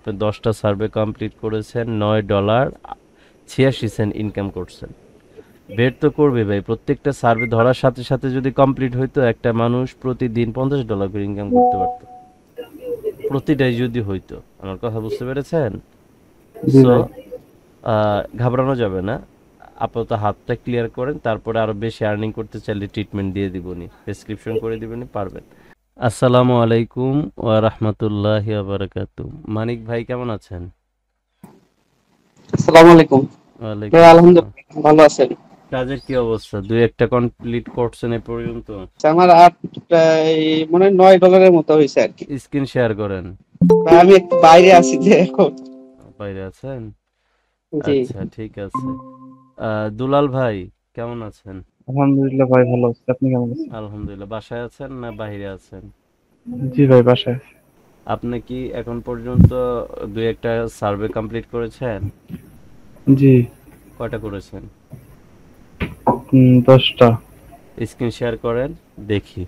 আপনি 10টা survey complete করেছেন, $9.86 ইনকাম করছেন। বের তো করবে ভাই, প্রত্যেকটা সার্ভে ধরার সাথে সাথে যদি কমপ্লিট হইতো একটা মানুষ প্রতিদিন $50 করে ইনকাম করতে পারতো, প্রতিটাই যদি হইতো। আমার কথা বুঝতে পেরেছেন? জি সো ভাই। ঘাবড়ানো যাবে না, আপাতত হাতটা ক্লিয়ার করেন, তারপরে আরো বেশি আর্নিং করতে চাইলে ট্রিটমেন্ট দিয়ে দিবনি, প্রেসক্রিপশন করে দিবনি, পারবেন। আসসালামু আলাইকুম ওয়া রাহমাতুল্লাহি ওয়া বারাকাতুহু। মানিক ভাই কেমন আছেন? আসসালামু আলাইকুম। ভাই ওয়ালাইকুম আসসালাম। আলহামদুলিল্লাহ ভালো আছেন? কাজের কি অবস্থা? দুই একটা কমপ্লিট করছেন এ পর্যন্ত? আমার মনে হয় $9 মতো হয়েছে আর কি। স্ক্রিন শেয়ার করেন। ভাই আমি একটু বাইরে আছি যে এখন। বাইরে আছেন? জি। আচ্ছা, ঠিক আছে। দুলাল ভাই কেমন আছেন? আলহামদুলিল্লাহ ভাই ভালো আছি। আপনি কেমন আছেন? আলহামদুলিল্লাহ। বাসায় আছেন না বাইরে আছেন? জি ভাই বাসায় আছি। আপনি কি এখন পর্যন্ত দুই একটা সার্ভে কমপ্লিট করেছেন? জি। কয়টা করেছেন? 10টা। স্ক্রিন শেয়ার করেন, দেখি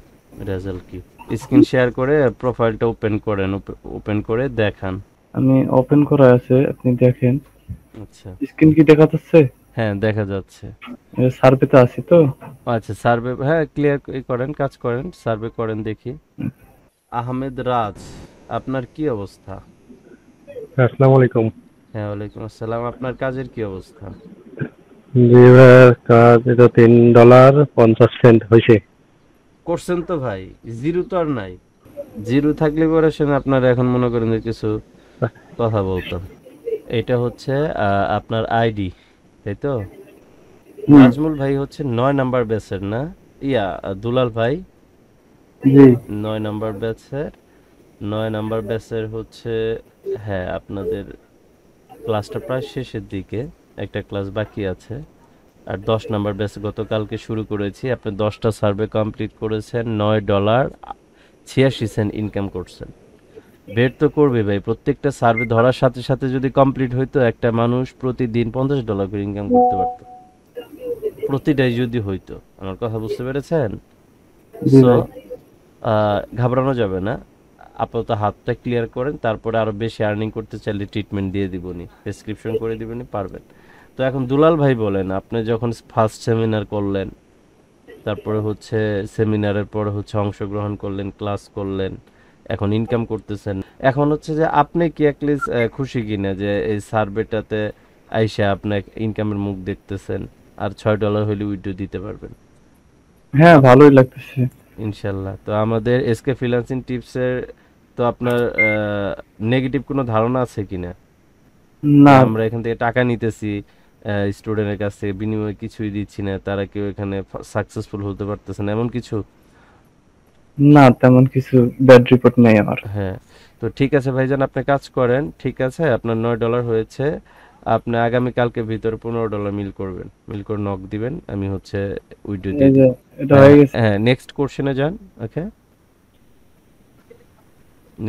রেজাল্ট কি। স্ক্রিন শেয়ার করে প্রোফাইলটা ওপেন করেন, ওপেন করে দেখান। আমি ওপেন করা আছে, আপনি দেখেন। আচ্ছা, স্ক্রিন কি দেখা যাচ্ছে? হ্যাঁ দেখা যাচ্ছে। সার্ভেতে আছি তো। আচ্ছা, সার্ভে, হ্যাঁ ক্লিয়ার করেন, কাজ করেন, সার্ভে করেন দেখি। আহমেদ রাজ, আপনার কি অবস্থা? আসসালামু আলাইকুম। হ্যাঁ, ওয়ালাইকুম আসসালাম। আপনার কাজের কি অবস্থা? জি ভাইয়া, কাজ এটা $3.50 হয়েছে। করছেন তো ভাই, জিরো তো আর নাই। জিরো থাকলে পরে সে আপনার এখন মনে করেন যে কিছু কথা বলতাম। এটা হচ্ছে আপনার আইডি, তাই তো? হুম। নাজমুল ভাই হচ্ছে 9 নাম্বার ব্যাচের না? দুলাল ভাই জি। 9 নাম্বার ব্যাচের। 9 নাম্বার ব্যাচের হচ্ছে, হ্যাঁ আপনাদের ক্লাসটা প্রায় শেষের দিকে, একটা ক্লাস বাকি আছে। আর 10 নাম্বার ব্যাচ গতকালকে শুরু করেছি। আপনি 10টা সার্ভে কমপ্লিট করেছেন, $9.86 ইনকাম করছেন। বের তো করবে ভাই, প্রত্যেকটা সার্ভে ধরার সাথে সাথে যদি কমপ্লিট হইতো একটা মানুষ প্রতিদিন $50 করে ইনকাম করতে পারতো, প্রতিটাই যদি হইতো। আমার কথা বুঝতে পেরেছেন? জি সো ভাই। ঘাবড়ানো যাবে না, আপাতত হাতটা ক্লিয়ার করেন, তারপরে আরো বেশি আর্নিং করতে চাইলে ট্রিটমেন্ট দিয়ে দিবনি, প্রেসক্রিপশন করে দিবনি, পারবেন। তো এখন দুলাল ভাই বলেন, আপনি যখন ফার্স্ট সেমিনার করলেন, তারপরে হচ্ছে সেমিনারের পরে হচ্ছে অংশগ্রহণ করলেন, ক্লাস করলেন, এখন ইনকাম করতেছেন। এখন হচ্ছে যে আপনি কি অ্যাটলিস্ট খুশি কিনা যে এই সার্ভেটাতে আইসা আপনার ইনকামের মুখ দেখতেছেন, আর $6 হলে উইথড্র দিতে পারবেন হ্যাঁ ভালোই লাগতেছে। ইনশাল্লাহ। তো আমাদের এসকে ফ্রিল্যান্সিং টিপসের তো আপনার নেগেটিভ কোনো ধারণা আছে কিনা, যে না। আমরা এখান থেকে টাকা নিতেছি স্টুডেন্টের কাছ থেকে, বিনিময়ে কিছুই দিচ্ছি না, তারা কেউ এখানে সাকসেসফুল হতে পারতেছে না, এমন কিছু? না তেমন কিছু ব্যাড রিপোর্ট নেই আমার। হ্যাঁ, তো ঠিক আছে ভাইজান, আপনি কাজ করেন, ঠিক আছে, আপনার $9 হয়েছে। আপনি আগামীকালকে ভিতরে $15 মিল করবেন, মিল করে নক দিবেন, আমি হচ্ছে উইড্রো এই দিয়ে যে দিব। এটা হ্যাঁ হয়ে হ্যাঁ গেছে। হ্যাঁ, নেক্সট কোশ্চেনে যান। ওকে,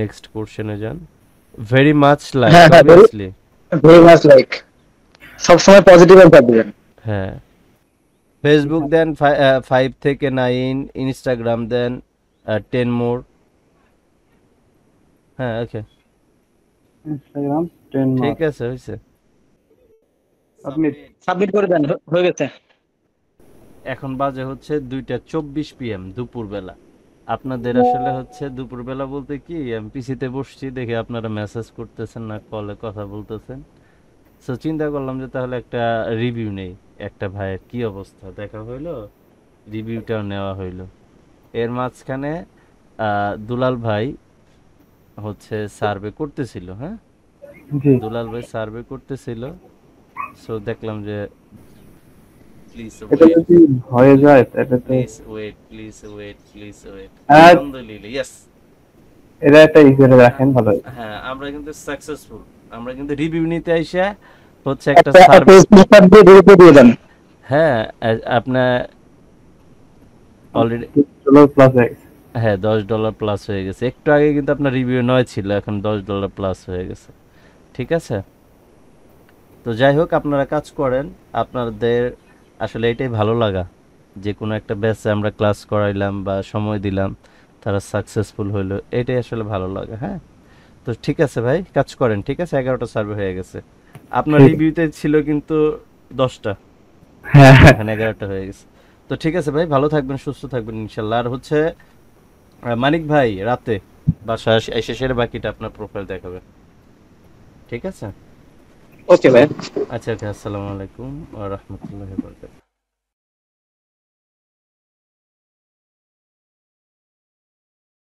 নেক্সট কোশ্চেনে যান। ভেরি মাচ লাইক, হ্যাঁ হ্যাঁ very obviously. Very much like, সবসময় পজিটিভ থাকবেন। হ্যাঁ, ফেসবুক দেন 5 থেকে 9, ইনস্টাগ্রাম দেন 10 মোর। হ্যাঁ ওকে, ইনস্টাগ্রাম 10 ঠিক মাস। আছে, হয়েছে। আপনি সাবমিট করে দেন, হয়ে গেছে। এখন বাজে হচ্ছে 2:24 PM দুপুরবেলা। আপনাদের আসলে হচ্ছে দুপুরবেলা বলতে কি, আমি পিসিতে বসছি দেখে আপনারা মেসেজ করতেছেন না, কলে কথা বলতেছেন। সো চিন্তা করলাম যে তাহলে একটা রিভিউ নেই, একটা ভাইয়ের কি অবস্থা দেখা হইলো, রিভিউটাও নেওয়া হইলো। এর মাঝখানে দুলাল ভাই হচ্ছে সার্ভে করতেছিল, হ্যাঁ, জি। দুলাল ভাই সার্ভে করতেছিল। সো দেখলাম যে, প্লিজ এটা ওয়েট, যদি হয়ে যায় তাহলে তো please wait, please wait, please wait. আর আলহামদুলিল্লাহ, ইয়েস। এটা একটা ই করে রাখেন ভালো। হ্যাঁ, আমরা কিন্তু সাকসেসফুল। আমরা কিন্তু রিভিউ নিতে আইসা হচ্ছে একটা একটা একটা সার্ভে। স্ক্রিনশট দিয়ে গ্রুপে দিয়ে দেন। হ্যাঁ, আপনার অলরেডি, প্লাস হয়ে গেছে। হ্যাঁ $10 প্লাস হয়ে গেছে। একটু আগে কিন্তু আপনার রিভিউ 9 ছিল, এখন $10 প্লাস হয়ে গেছে। ঠিক আছে, তো যাই হোক, আপনারা কাজ করেন। আপনাদের আসলে এটাই ভালো লাগা, যে কোনো একটা ব্যাচে আমরা ক্লাস করাইলাম বা সময় দিলাম, তারা সাকসেসফুল হইলো, এটাই আসলে ভালো লাগে। হ্যাঁ, তো তো ঠিক আছে ভাই, কাজ করেন, ঠিক আছে, 11টা সার্ভে হয়ে গেছে। আপনার ঠিক। রিভিউতে ছিল কিন্তু 10টা, হ্যাঁ এখানে 11টা হয়ে গেছে। তো ঠিক আছে ভাই, ভালো থাকবেন, সুস্থ থাকবেন ইনশাল্লাহ। আর হচ্ছে মানিক ভাই রাতে বাসায় এসে সেরে বাকিটা আপনার প্রোফাইল দেখাবেন, ঠিক আছে? ওকে ভাই। আচ্ছা ওকে, আসসালামু আলাইকুম ওয়া রাহমাতুল্লাহি ওয়া বারাকাতুহু।